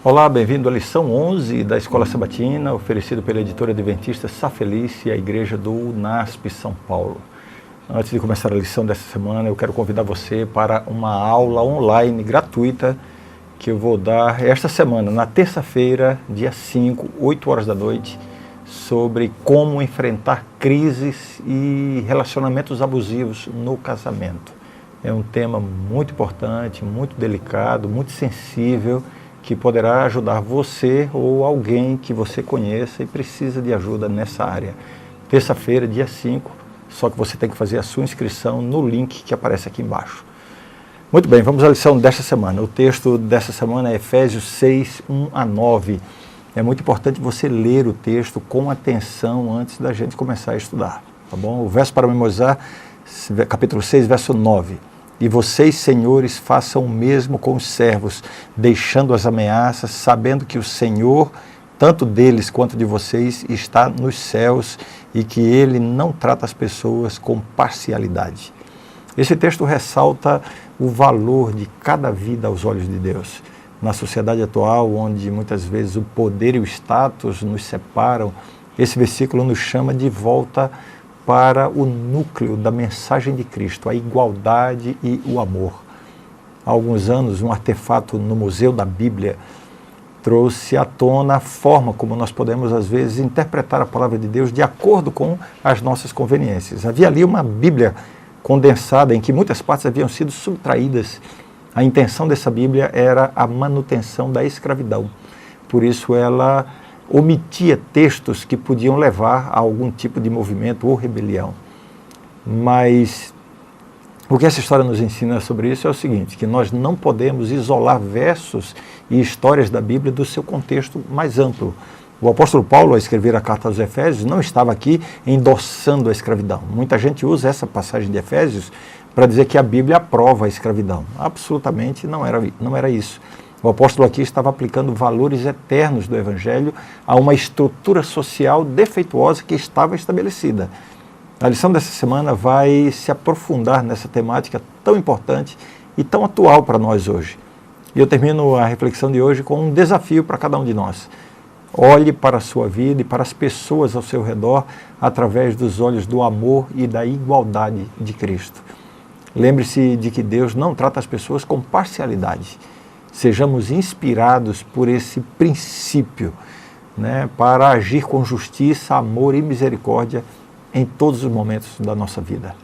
Olá, bem-vindo à lição 11 da Escola Sabatina, oferecido pela editora adventista Safelice e a igreja do UNASP São Paulo. Antes de começar a lição dessa semana, eu quero convidar você para uma aula online gratuita que eu vou dar esta semana, na terça-feira, dia 5, 8 horas da noite, sobre como enfrentar crises e relacionamentos abusivos no casamento. É um tema muito importante, muito delicado, muito sensível, que poderá ajudar você ou alguém que você conheça e precisa de ajuda nessa área. Terça-feira, dia 5, só que você tem que fazer a sua inscrição no link que aparece aqui embaixo. Muito bem, vamos à lição desta semana. O texto dessa semana é Efésios 6, 1 a 9. É muito importante você ler o texto com atenção antes da gente começar a estudar, tá bom? O verso para memorizar, capítulo 6, verso 9. E vocês, senhores, façam o mesmo com os servos, deixando as ameaças, sabendo que o Senhor, tanto deles quanto de vocês, está nos céus e que Ele não trata as pessoas com parcialidade. Esse texto ressalta o valor de cada vida aos olhos de Deus. Na sociedade atual, onde muitas vezes o poder e o status nos separam, esse versículo nos chama de volta para o núcleo da mensagem de Cristo, a igualdade e o amor. Há alguns anos, um artefato no Museu da Bíblia trouxe à tona a forma como nós podemos, às vezes, interpretar a palavra de Deus de acordo com as nossas conveniências. Havia ali uma Bíblia condensada em que muitas partes haviam sido subtraídas. A intenção dessa Bíblia era a manutenção da escravidão. Por isso ela omitia textos que podiam levar a algum tipo de movimento ou rebelião. Mas o que essa história nos ensina sobre isso é o seguinte, que nós não podemos isolar versos e histórias da Bíblia do seu contexto mais amplo. O apóstolo Paulo, ao escrever a carta aos Efésios, não estava aqui endossando a escravidão. Muita gente usa essa passagem de Efésios para dizer que a Bíblia aprova a escravidão. Absolutamente não era isso. O apóstolo aqui estava aplicando valores eternos do Evangelho a uma estrutura social defeituosa que estava estabelecida. A lição dessa semana vai se aprofundar nessa temática tão importante e tão atual para nós hoje. E eu termino a reflexão de hoje com um desafio para cada um de nós. Olhe para a sua vida e para as pessoas ao seu redor através dos olhos do amor e da igualdade de Cristo. Lembre-se de que Deus não trata as pessoas com parcialidade. Sejamos inspirados por esse princípio, para agir com justiça, amor e misericórdia em todos os momentos da nossa vida.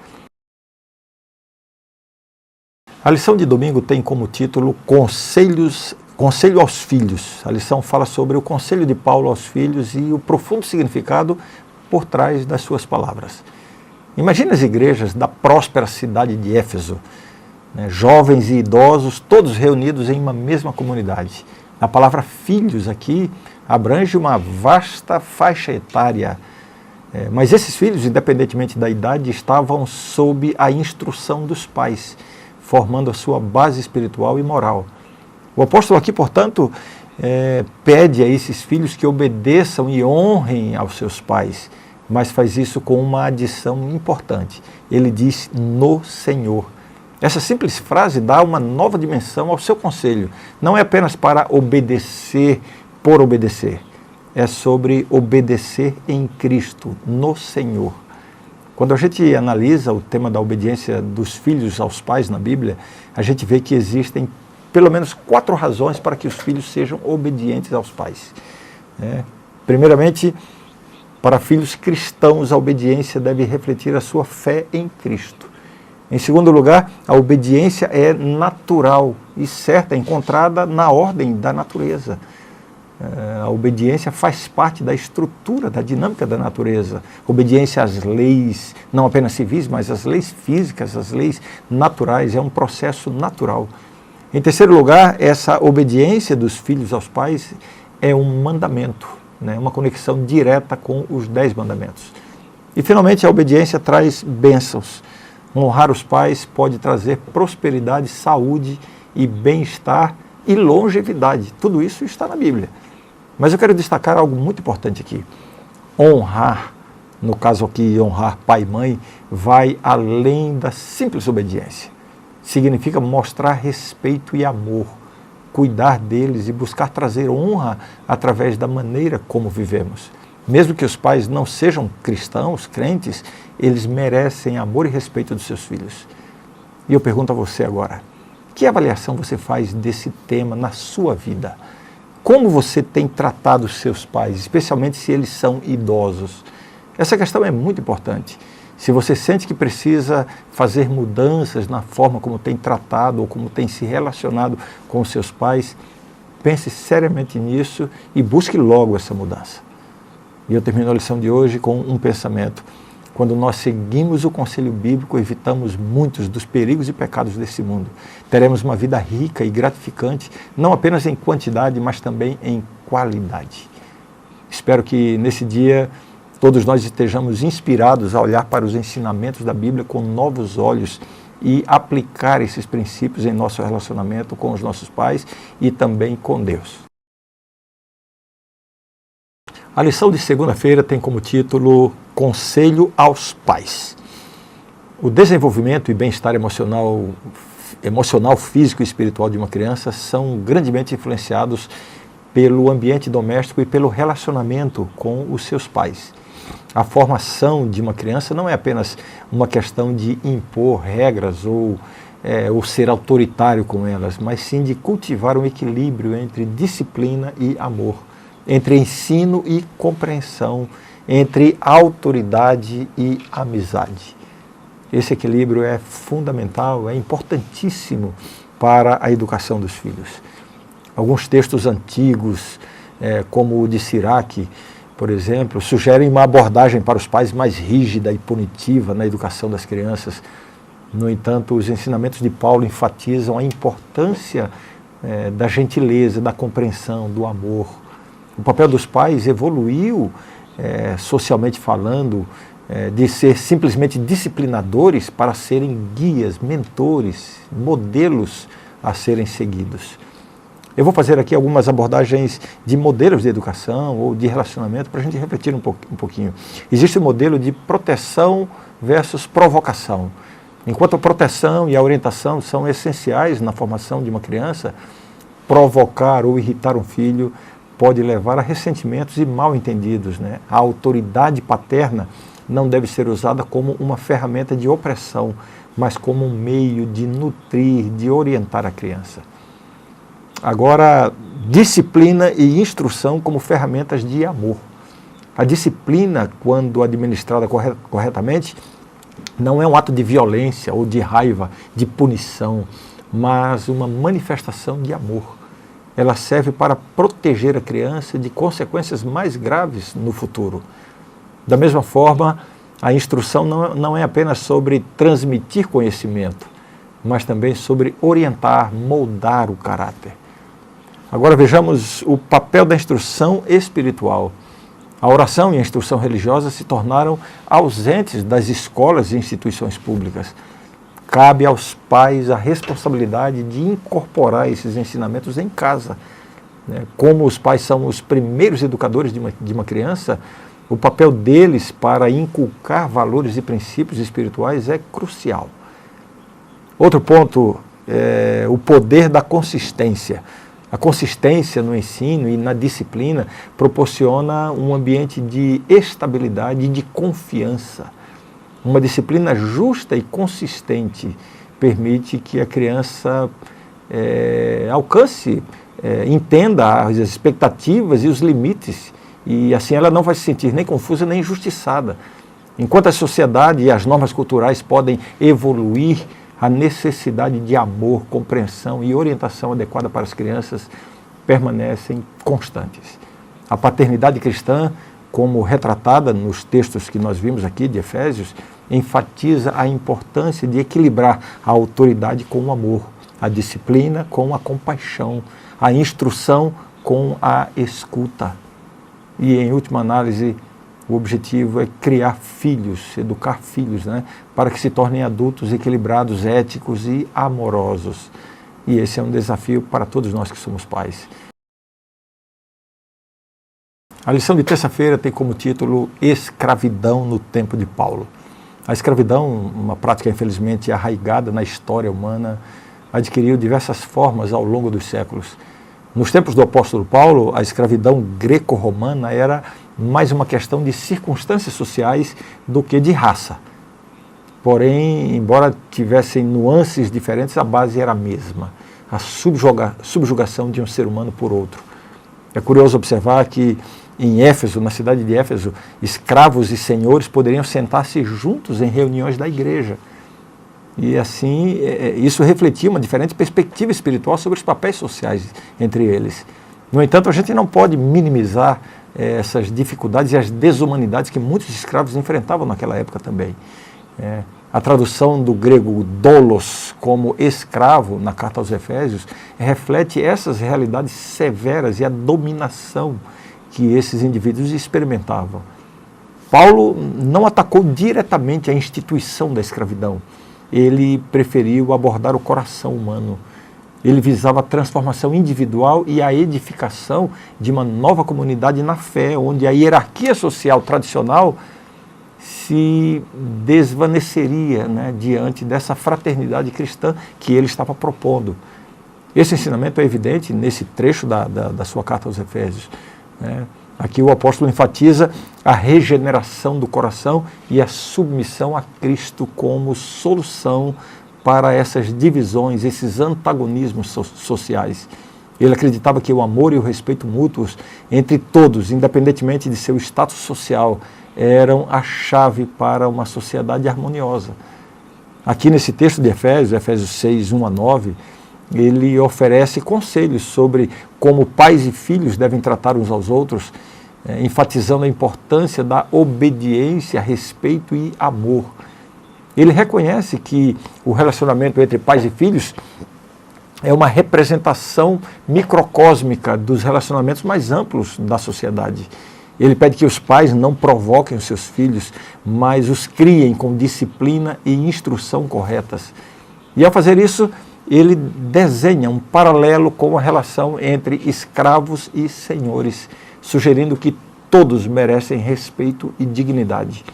A lição de domingo tem como título Conselho aos Filhos. A lição fala sobre o conselho de Paulo aos filhos e o profundo significado por trás das suas palavras. Imagine as igrejas da próspera cidade de Éfeso, jovens e idosos, todos reunidos em uma mesma comunidade. A palavra filhos aqui abrange uma vasta faixa etária, mas esses filhos, independentemente da idade, estavam sob a instrução dos pais, formando a sua base espiritual e moral. O apóstolo aqui, portanto, pede a esses filhos que obedeçam e honrem aos seus pais, mas faz isso com uma adição importante. Ele diz, no Senhor. Essa simples frase dá uma nova dimensão ao seu conselho. Não é apenas para obedecer por obedecer. É sobre obedecer em Cristo, no Senhor. Quando a gente analisa o tema da obediência dos filhos aos pais na Bíblia, a gente vê que existem pelo menos 4 razões para que os filhos sejam obedientes aos pais. Primeiramente, para filhos cristãos, a obediência deve refletir a sua fé em Cristo. Em segundo lugar, a obediência é natural e certa, encontrada na ordem da natureza. A obediência faz parte da estrutura, da dinâmica da natureza. Obediência às leis, não apenas civis, mas às leis físicas, às leis naturais, é um processo natural. Em terceiro lugar, essa obediência dos filhos aos pais é um mandamento, uma conexão direta com os 10 mandamentos. E finalmente, a obediência traz bênçãos. Honrar os pais pode trazer prosperidade, saúde e bem-estar e longevidade. Tudo isso está na Bíblia. Mas eu quero destacar algo muito importante aqui. Honrar, no caso aqui honrar pai e mãe, vai além da simples obediência. Significa mostrar respeito e amor, cuidar deles e buscar trazer honra através da maneira como vivemos. Mesmo que os pais não sejam cristãos, crentes, eles merecem amor e respeito dos seus filhos. E eu pergunto a você agora, que avaliação você faz desse tema na sua vida? Como você tem tratado os seus pais, especialmente se eles são idosos? Essa questão é muito importante. Se você sente que precisa fazer mudanças na forma como tem tratado ou como tem se relacionado com os seus pais, pense seriamente nisso e busque logo essa mudança. E eu termino a lição de hoje com um pensamento. Quando nós seguimos o conselho bíblico, evitamos muitos dos perigos e pecados desse mundo. Teremos uma vida rica e gratificante, não apenas em quantidade, mas também em qualidade. Espero que nesse dia todos nós estejamos inspirados a olhar para os ensinamentos da Bíblia com novos olhos e aplicar esses princípios em nosso relacionamento com os nossos pais e também com Deus. A lição de segunda-feira tem como título Conselho aos Pais. O desenvolvimento e bem-estar emocional, físico e espiritual de uma criança são grandemente influenciados pelo ambiente doméstico e pelo relacionamento com os seus pais. A formação de uma criança não é apenas uma questão de impor regras ou ser autoritário com elas, mas sim de cultivar um equilíbrio entre disciplina e amor, entre ensino e compreensão, entre autoridade e amizade. Esse equilíbrio é fundamental, é importantíssimo para a educação dos filhos. Alguns textos antigos, como o de Siraque, por exemplo, sugerem uma abordagem para os pais mais rígida e punitiva na educação das crianças. No entanto, os ensinamentos de Paulo enfatizam a importância da gentileza, da compreensão, do amor. O papel dos pais evoluiu, socialmente falando, de ser simplesmente disciplinadores para serem guias, mentores, modelos a serem seguidos. Eu vou fazer aqui algumas abordagens de modelos de educação ou de relacionamento para a gente refletir um pouquinho. Existe o modelo de proteção versus provocação. Enquanto a proteção e a orientação são essenciais na formação de uma criança, provocar ou irritar um filho pode levar a ressentimentos e mal-entendidos, né? A autoridade paterna não deve ser usada como uma ferramenta de opressão, mas como um meio de nutrir, de orientar a criança. Agora, disciplina e instrução como ferramentas de amor. A disciplina, quando administrada corretamente, não é um ato de violência ou de raiva, de punição, mas uma manifestação de amor. Ela serve para proteger a criança de consequências mais graves no futuro. Da mesma forma, a instrução não é apenas sobre transmitir conhecimento, mas também sobre orientar, moldar o caráter. Agora vejamos o papel da instrução espiritual. A oração e a instrução religiosa se tornaram ausentes das escolas e instituições públicas. Cabe aos pais a responsabilidade de incorporar esses ensinamentos em casa. Como os pais são os primeiros educadores de uma criança, o papel deles para inculcar valores e princípios espirituais é crucial. Outro ponto é o poder da consistência. A consistência no ensino e na disciplina proporciona um ambiente de estabilidade e de confiança. Uma disciplina justa e consistente permite que a criança alcance, entenda as expectativas e os limites, e assim ela não vai se sentir nem confusa nem injustiçada. Enquanto a sociedade e as normas culturais podem evoluir, a necessidade de amor, compreensão e orientação adequada para as crianças permanecem constantes. A paternidade cristã, como retratada nos textos que nós vimos aqui de Efésios, enfatiza a importância de equilibrar a autoridade com o amor, a disciplina com a compaixão, a instrução com a escuta. E, em última análise, o objetivo é criar filhos, educar filhos, para que se tornem adultos equilibrados, éticos e amorosos. E esse é um desafio para todos nós que somos pais. A lição de terça-feira tem como título Escravidão no tempo de Paulo. A escravidão, uma prática infelizmente arraigada na história humana, adquiriu diversas formas ao longo dos séculos. Nos tempos do apóstolo Paulo, a escravidão greco-romana era mais uma questão de circunstâncias sociais do que de raça. Porém, embora tivessem nuances diferentes, a base era a mesma, a subjugação de um ser humano por outro. É curioso observar que em Éfeso, na cidade de Éfeso, escravos e senhores poderiam sentar-se juntos em reuniões da igreja. E assim, isso refletia uma diferente perspectiva espiritual sobre os papéis sociais entre eles. No entanto, a gente não pode minimizar essas dificuldades e as desumanidades que muitos escravos enfrentavam naquela época também. A tradução do grego doulos como escravo na carta aos Efésios reflete essas realidades severas e a dominação que esses indivíduos experimentavam. Paulo não atacou diretamente a instituição da escravidão. Ele preferiu abordar o coração humano. Ele visava a transformação individual e a edificação de uma nova comunidade na fé, onde a hierarquia social tradicional se desvaneceria, diante dessa fraternidade cristã que ele estava propondo. Esse ensinamento é evidente nesse trecho da sua carta aos Efésios. Aqui o apóstolo enfatiza a regeneração do coração e a submissão a Cristo como solução para essas divisões, esses antagonismos sociais. Ele acreditava que o amor e o respeito mútuos entre todos, independentemente de seu status social, eram a chave para uma sociedade harmoniosa. Aqui nesse texto de Efésios, Efésios 6, 1 a 9, ele oferece conselhos sobre como pais e filhos devem tratar uns aos outros, enfatizando a importância da obediência, respeito e amor. Ele reconhece que o relacionamento entre pais e filhos é uma representação microcósmica dos relacionamentos mais amplos da sociedade. Ele pede que os pais não provoquem os seus filhos, mas os criem com disciplina e instrução corretas. E ao fazer isso, ele desenha um paralelo com a relação entre escravos e senhores, sugerindo que todos merecem respeito e dignidade.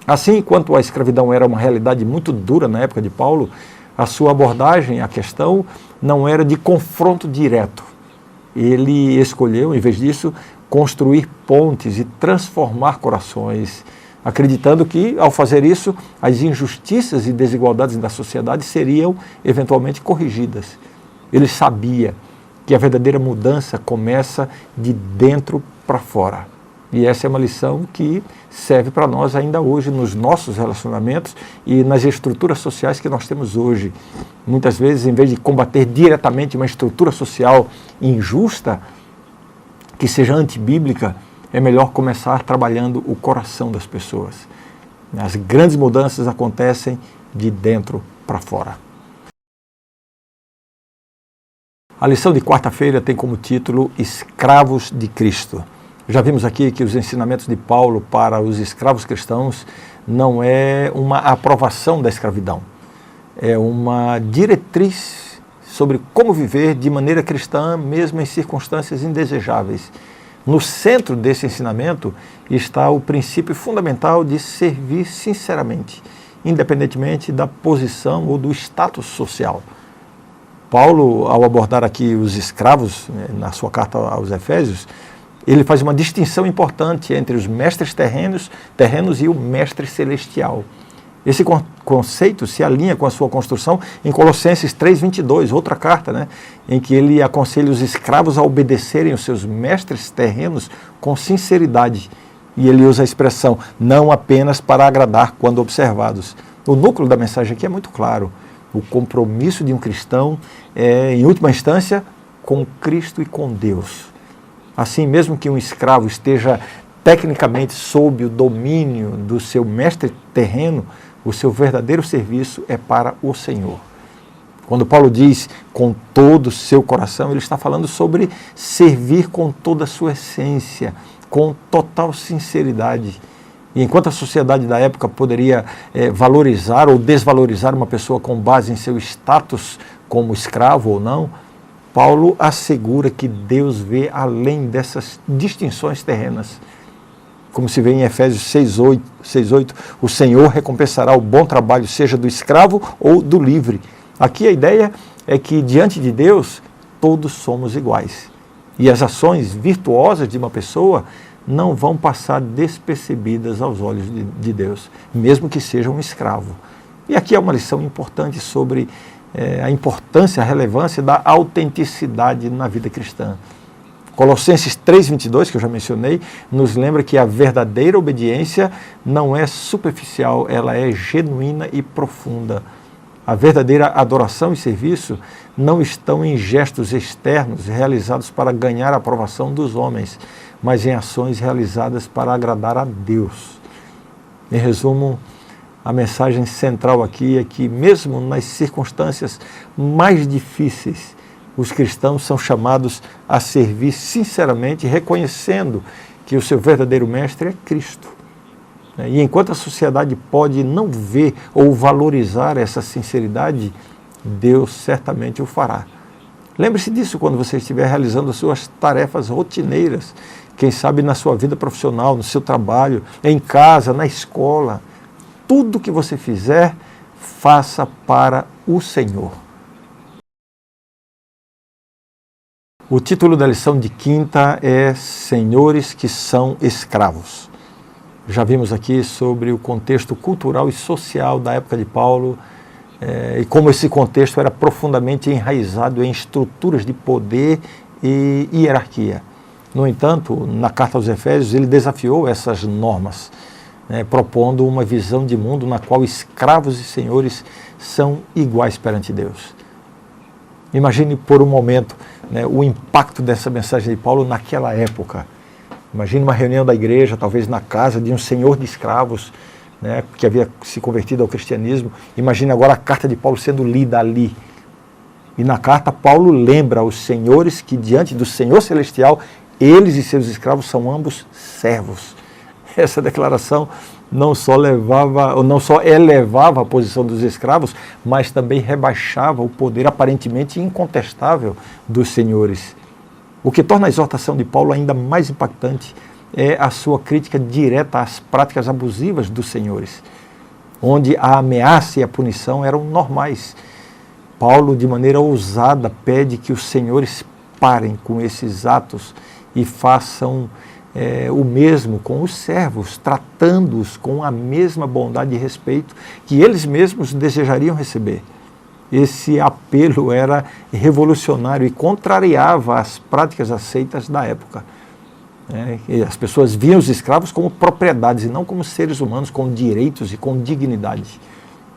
Assim, enquanto a escravidão era uma realidade muito dura na época de Paulo, a sua abordagem à questão não era de confronto direto. Ele escolheu, em vez disso, construir pontes e transformar corações, acreditando que, ao fazer isso, as injustiças e desigualdades da sociedade seriam eventualmente corrigidas. Ele sabia que a verdadeira mudança começa de dentro para fora. E essa é uma lição que serve para nós ainda hoje nos nossos relacionamentos e nas estruturas sociais que nós temos hoje. Muitas vezes, em vez de combater diretamente uma estrutura social injusta, que seja antibíblica, é melhor começar trabalhando o coração das pessoas. As grandes mudanças acontecem de dentro para fora. A lição de quarta-feira tem como título Escravos de Cristo. Já vimos aqui que os ensinamentos de Paulo para os escravos cristãos não é uma aprovação da escravidão, é uma diretriz sobre como viver de maneira cristã, mesmo em circunstâncias indesejáveis. No centro desse ensinamento está o princípio fundamental de servir sinceramente, independentemente da posição ou do status social. Paulo, ao abordar aqui os escravos, na sua carta aos Efésios, ele faz uma distinção importante entre os mestres terrenos e o mestre celestial. Esse conceito se alinha com a sua construção em Colossenses 3:22, outra carta, em que ele aconselha os escravos a obedecerem os seus mestres terrenos com sinceridade. E ele usa a expressão, não apenas para agradar quando observados. O núcleo da mensagem aqui é muito claro. O compromisso de um cristão é, em última instância, com Cristo e com Deus. Assim, mesmo que um escravo esteja tecnicamente sob o domínio do seu mestre terreno, o seu verdadeiro serviço é para o Senhor. Quando Paulo diz com todo o seu coração, ele está falando sobre servir com toda a sua essência, com total sinceridade. E enquanto a sociedade da época poderia valorizar ou desvalorizar uma pessoa com base em seu status como escravo ou não, Paulo assegura que Deus vê além dessas distinções terrenas. Como se vê em Efésios 6:8, o Senhor recompensará o bom trabalho, seja do escravo ou do livre. Aqui a ideia é que diante de Deus todos somos iguais. E as ações virtuosas de uma pessoa não vão passar despercebidas aos olhos de Deus, mesmo que seja um escravo. E aqui é uma lição importante sobre a importância, a relevância da autenticidade na vida cristã. Colossenses 3:22, que eu já mencionei, nos lembra que a verdadeira obediência não é superficial, ela é genuína e profunda. A verdadeira adoração e serviço não estão em gestos externos realizados para ganhar a aprovação dos homens, mas em ações realizadas para agradar a Deus. Em resumo, a mensagem central aqui é que mesmo nas circunstâncias mais difíceis, os cristãos são chamados a servir sinceramente, reconhecendo que o seu verdadeiro mestre é Cristo. E enquanto a sociedade pode não ver ou valorizar essa sinceridade, Deus certamente o fará. Lembre-se disso quando você estiver realizando as suas tarefas rotineiras, quem sabe na sua vida profissional, no seu trabalho, em casa, na escola. Tudo que você fizer, faça para o Senhor. O título da lição de quinta é Senhores que são escravos. Já vimos aqui sobre o contexto cultural e social da época de Paulo e como esse contexto era profundamente enraizado em estruturas de poder e hierarquia. No entanto, na carta aos Efésios, ele desafiou essas normas, propondo uma visão de mundo na qual escravos e senhores são iguais perante Deus. Imagine por um momento o impacto dessa mensagem de Paulo naquela época. Imagine uma reunião da igreja, talvez na casa de um senhor de escravos, que havia se convertido ao cristianismo. Imagine agora a carta de Paulo sendo lida ali. E na carta, Paulo lembra aos senhores que diante do Senhor Celestial, eles e seus escravos são ambos servos. Essa declaração não só elevava a posição dos escravos, mas também rebaixava o poder aparentemente incontestável dos senhores. O que torna a exortação de Paulo ainda mais impactante é a sua crítica direta às práticas abusivas dos senhores, onde a ameaça e a punição eram normais. Paulo, de maneira ousada, pede que os senhores parem com esses atos e façam o mesmo com os servos, tratando-os com a mesma bondade e respeito que eles mesmos desejariam receber. Esse apelo era revolucionário e contrariava as práticas aceitas da época. E as pessoas viam os escravos como propriedades e não como seres humanos com direitos e com dignidade.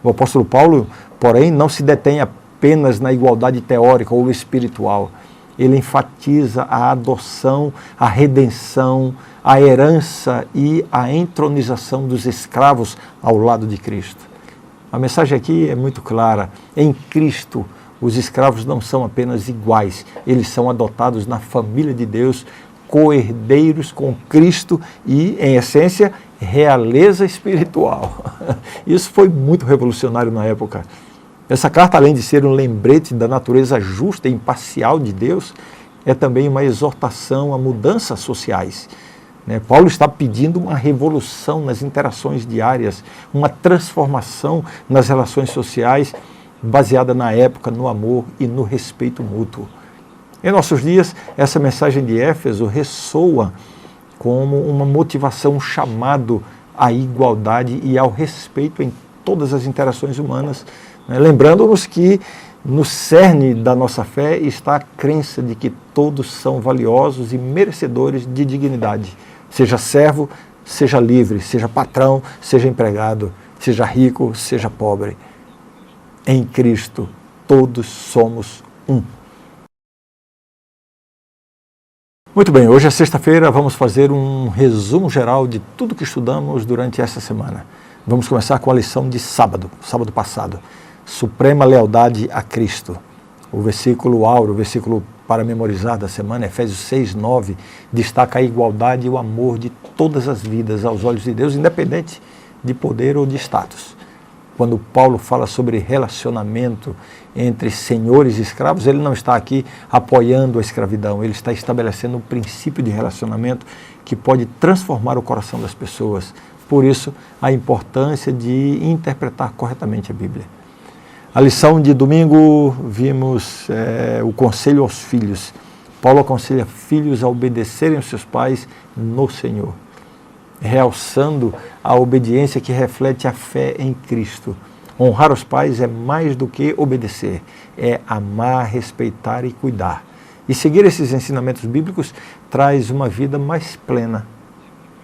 O apóstolo Paulo, porém, não se detém apenas na igualdade teórica ou espiritual. Ele enfatiza a adoção, a redenção, a herança e a entronização dos escravos ao lado de Cristo. A mensagem aqui é muito clara. Em Cristo, os escravos não são apenas iguais, eles são adotados na família de Deus, co-herdeiros com Cristo e, em essência, realeza espiritual. Isso foi muito revolucionário na época. Essa carta, além de ser um lembrete da natureza justa e imparcial de Deus, é também uma exortação a mudanças sociais. Paulo está pedindo uma revolução nas interações diárias, uma transformação nas relações sociais, baseada na época, no amor e no respeito mútuo. Em nossos dias, essa mensagem de Éfeso ressoa como uma motivação, um chamado à igualdade e ao respeito em todas as interações humanas, lembrando-nos que no cerne da nossa fé está a crença de que todos são valiosos e merecedores de dignidade. Seja servo, seja livre, seja patrão, seja empregado, seja rico, seja pobre. Em Cristo, todos somos um. Muito bem, hoje é sexta-feira, vamos fazer um resumo geral de tudo que estudamos durante essa semana. Vamos começar com a lição de sábado passado. Suprema lealdade a Cristo. O versículo áureo, o versículo para memorizar da semana, Efésios 6:9, destaca a igualdade e o amor de todas as vidas aos olhos de Deus, independente de poder ou de status. Quando Paulo fala sobre relacionamento entre senhores e escravos, ele não está aqui apoiando a escravidão, ele está estabelecendo um princípio de relacionamento que pode transformar o coração das pessoas. Por isso, a importância de interpretar corretamente a Bíblia. A lição de domingo vimos o conselho aos filhos. Paulo aconselha filhos a obedecerem aos seus pais no Senhor, realçando a obediência que reflete a fé em Cristo. Honrar os pais é mais do que obedecer, é amar, respeitar e cuidar. E seguir esses ensinamentos bíblicos traz uma vida mais plena,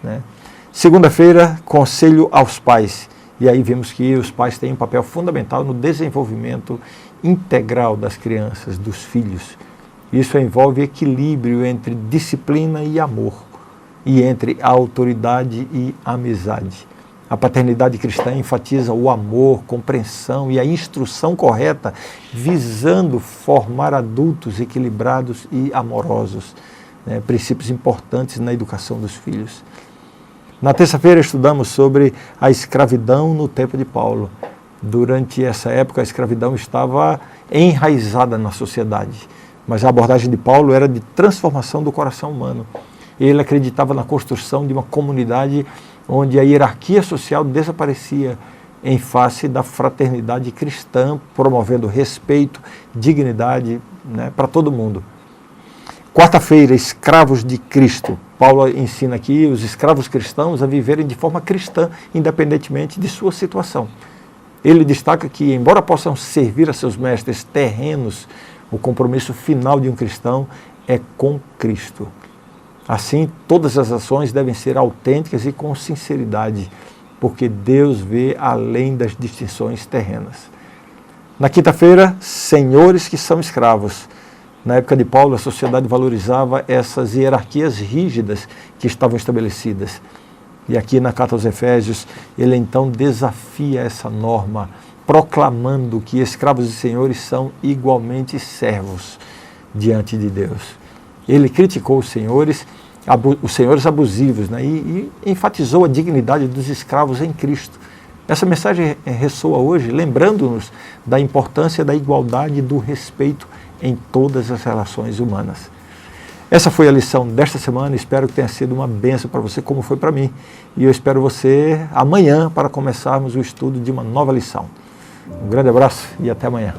né? Segunda-feira, conselho aos pais. E aí vimos que os pais têm um papel fundamental no desenvolvimento integral das crianças, dos filhos. Isso envolve equilíbrio entre disciplina e amor, e entre autoridade e amizade. A paternidade cristã enfatiza o amor, compreensão e a instrução correta, visando formar adultos equilibrados e amorosos, né? Princípios importantes na educação dos filhos. Na terça-feira estudamos sobre a escravidão no tempo de Paulo. Durante essa época a escravidão estava enraizada na sociedade, mas a abordagem de Paulo era de transformação do coração humano. Ele acreditava na construção de uma comunidade onde a hierarquia social desaparecia em face da fraternidade cristã, promovendo respeito, dignidade, né, para todo mundo. Quarta-feira, escravos de Cristo. Paulo ensina aqui os escravos cristãos a viverem de forma cristã, independentemente de sua situação. Ele destaca que, embora possam servir a seus mestres terrenos, o compromisso final de um cristão é com Cristo. Assim, todas as ações devem ser autênticas e com sinceridade, porque Deus vê além das distinções terrenas. Na quinta-feira, senhores que são escravos. Na época de Paulo, a sociedade valorizava essas hierarquias rígidas que estavam estabelecidas. E aqui na carta aos Efésios, ele então desafia essa norma, proclamando que escravos e senhores são igualmente servos diante de Deus. Ele criticou os senhores abusivos, né, e enfatizou a dignidade dos escravos em Cristo. Essa mensagem ressoa hoje, lembrando-nos da importância da igualdade e do respeito em todas as relações humanas. Essa foi a lição desta semana, espero que tenha sido uma bênção para você, como foi para mim. E eu espero você amanhã para começarmos o estudo de uma nova lição. Um grande abraço e até amanhã.